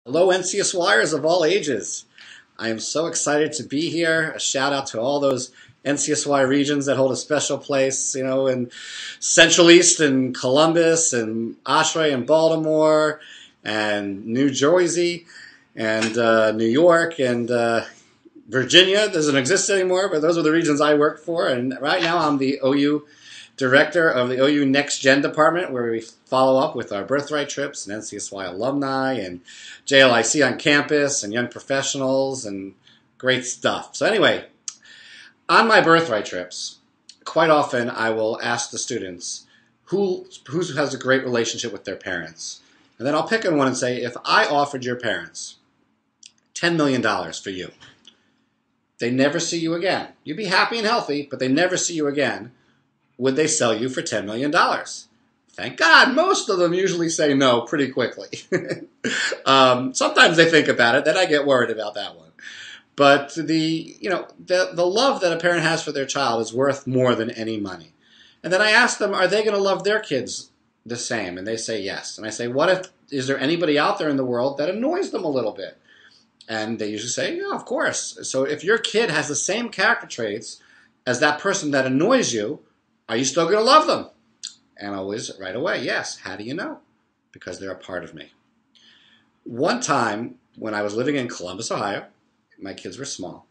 Hello, NCSYers of all ages. I am so excited to be here. A shout out to all those NCSY regions that hold a special place, in Central East and Columbus and Oshrey and Baltimore and New Jersey and New York and Virginia. Doesn't exist anymore, but those are the regions I work for. And right now I'm the OU director of the OU Next Gen department, where we follow up with our birthright trips and NCSY alumni and JLIC on campus and young professionals and great stuff. So anyway, on my birthright trips, quite often I will ask the students who has a great relationship with their parents. And then I'll pick on one and say, if I offered your parents $10 million for you, they never see you again. You'd be happy and healthy, but they never see you again. Would they sell you for $10 million? Thank God, most of them usually say no pretty quickly. Sometimes they think about it, then I get worried about that one. But the love that a parent has for their child is worth more than any money. And then I ask them, are they going to love their kids the same? And they say yes. And I say, is there anybody out there in the world that annoys them a little bit? And they usually say, yeah, of course. So if your kid has the same character traits as that person that annoys you, are you still going to love them? And always right away, yes. How do you know? Because they're a part of me. One time when I was living in Columbus, Ohio, my kids were small.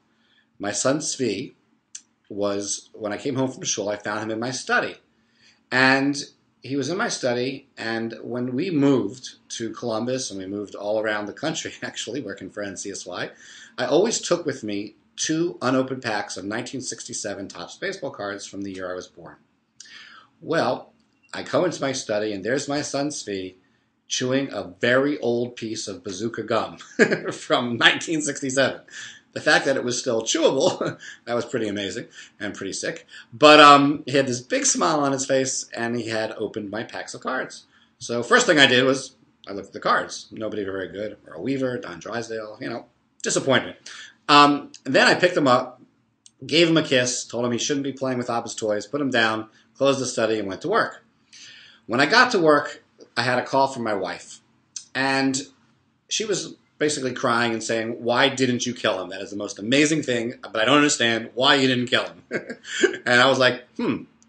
My son Svi when I came home from school, I found him in my study. And he was in my study, and when we moved to Columbus, and we moved all around the country, actually, working for NCSY, I always took with me 2 unopened packs of 1967 Topps baseball cards from the year I was born. Well, I go into my study, and there's my son Svi chewing a very old piece of bazooka gum from 1967. The fact that it was still chewable, that was pretty amazing and pretty sick. But he had this big smile on his face, and he had opened my packs of cards. So first thing I did was I looked at the cards. Nobody very good. Earl Weaver, Don Drysdale, disappointment. Then I picked him up, gave him a kiss, told him he shouldn't be playing with Abba's toys, put him down, closed the study, and went to work. When I got to work, I had a call from my wife. And she was basically crying and saying, why didn't you kill him? That is the most amazing thing, but I don't understand why you didn't kill him. And I was like,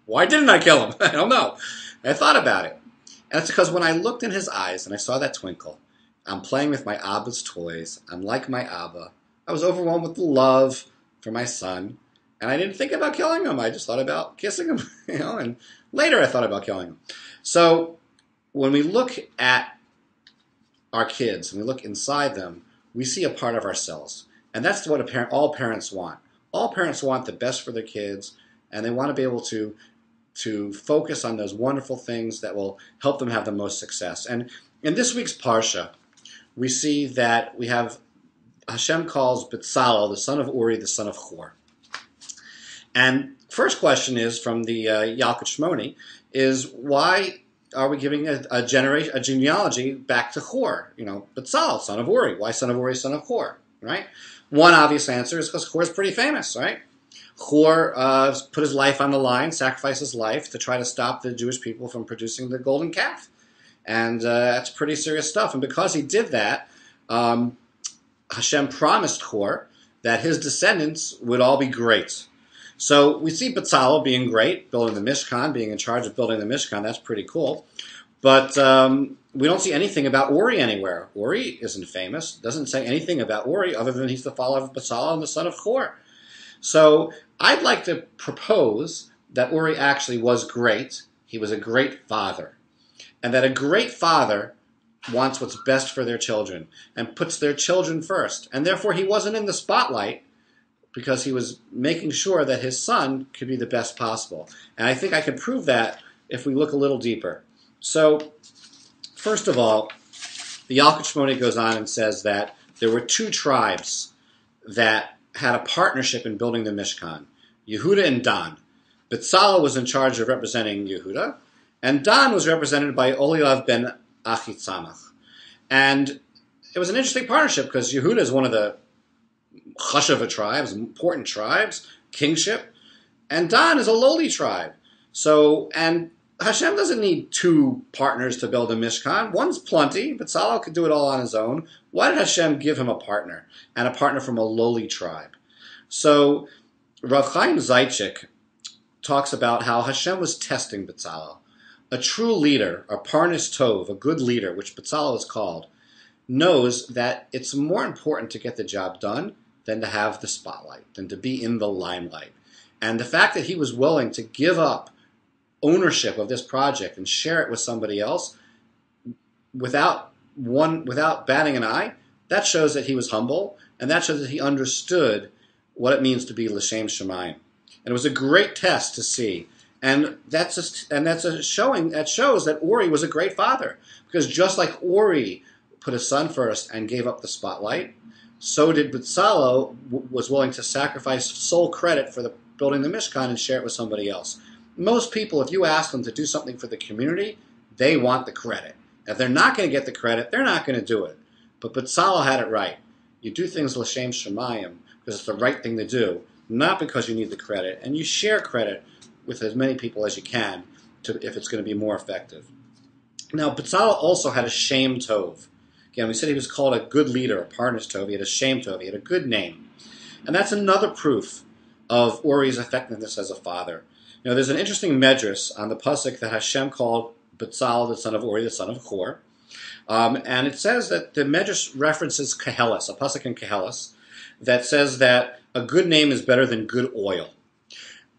why didn't I kill him? I don't know. I thought about it. And it's because when I looked in his eyes and I saw that twinkle, I'm playing with my Abba's toys. I'm like my Abba. I was overwhelmed with love for my son. And I didn't think about killing him. I just thought about kissing him, and later I thought about killing him. So when we look at our kids and we look inside them, we see a part of ourselves. And that's what all parents want. All parents want the best for their kids, and they want to be able to focus on those wonderful things that will help them have the most success. And in this week's PARSHA, we see that we have Hashem calls Bezalel, the son of Uri, the son of Hur. And first question is from the Yalkut Shmoni, is why are we giving a genealogy back to Hur? Bezalel, son of Uri. Why son of Uri, son of Hur? Right? One obvious answer is because Hur is pretty famous, right? Hur put his life on the line, sacrificed his life to try to stop the Jewish people from producing the golden calf. And that's pretty serious stuff. And because he did that, Hashem promised Hur that his descendants would all be great. So we see Bezalel being great, building the Mishkan, being in charge of building the Mishkan. That's pretty cool. But we don't see anything about Uri anywhere. Uri isn't famous. Doesn't say anything about Uri other than he's the father of Bezalel and the son of Hur. So I'd like to propose that Uri actually was great. He was a great father. And that a great father wants what's best for their children and puts their children first. And therefore he wasn't in the spotlight because he was making sure that his son could be the best possible. And I think I can prove that if we look a little deeper. So, first of all, the Yalkut Shmoni goes on and says that there were 2 tribes that had a partnership in building the Mishkan, Yehuda and Dan. Bezalel was in charge of representing Yehuda, and Dan was represented by Oliav ben Achitzamach. And it was an interesting partnership because Yehuda is one of the Chashava tribes, important tribes, kingship, and Dan is a lowly tribe. So, and Hashem doesn't need two partners to build a Mishkan. One's plenty. Bezalel could do it all on his own. Why did Hashem give him a partner, and a partner from a lowly tribe? So Rav Chaim Zaitchik talks about how Hashem was testing Bezalel. A true leader, a Parnas Tov, a good leader, which Bezalel is called, knows that it's more important to get the job done than to have the spotlight, than to be in the limelight. And the fact that he was willing to give up ownership of this project and share it with somebody else without batting an eye, that shows that he was humble, and that shows that he understood what it means to be l'shem shamayim. And it was a great test to see, and that shows that Uri was a great father, because just like Uri put his son first and gave up the spotlight, so did Bezalel was willing to sacrifice sole credit for the building the Mishkan and share it with somebody else. Most people, if you ask them to do something for the community, they want the credit. If they're not going to get the credit, they're not going to do it. But Bezalel had it right. You do things l'shem shamayim because it's the right thing to do, not because you need the credit. And you share credit with as many people as you can if it's going to be more effective. Now, Bezalel also had a Shem Tov. Again, we said he was called a good leader, a Parnas Tov. He had a Shem Tov. He had a good name. And that's another proof of Uri's effectiveness as a father. You know, there's an interesting medrash on the pasuk that Hashem called Bezalel the son of Uri, the son of Hur. And it says that the medrash references Kehelis, a pasuk in Kehelis, that says that a good name is better than good oil.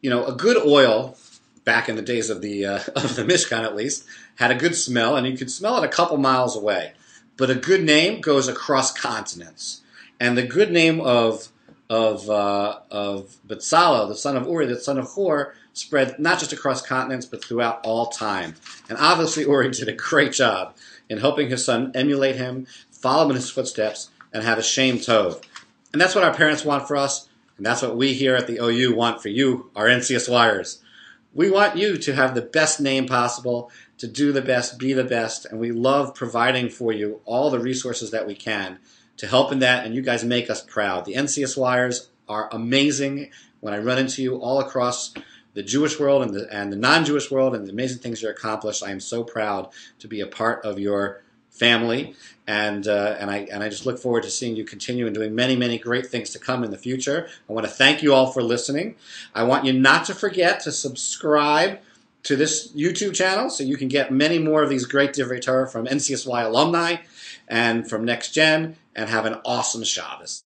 You know, a good oil, back in the days of the Mishkan at least, had a good smell, and you could smell it a couple miles away. But a good name goes across continents. And the good name of Bezalel, the son of Uri, the son of Hur, spread not just across continents, but throughout all time. And obviously Uri did a great job in helping his son emulate him, follow him in his footsteps, and have a Shem Tov. And that's what our parents want for us, and that's what we here at the OU want for you, our NCSYers. We want you to have the best name possible, to do the best, be the best, and we love providing for you all the resources that we can to help in that, and you guys make us proud. The NCSYers are amazing. When I run into you all across the Jewish world and the non-Jewish world and the amazing things you're accomplished, I am so proud to be a part of your family, and I just look forward to seeing you continue and doing many, many great things to come in the future. I want to thank you all for listening. I want you not to forget to subscribe to this YouTube channel so you can get many more of these great Divrei Torah from NCSY alumni and from Next Gen, and have an awesome Shabbos.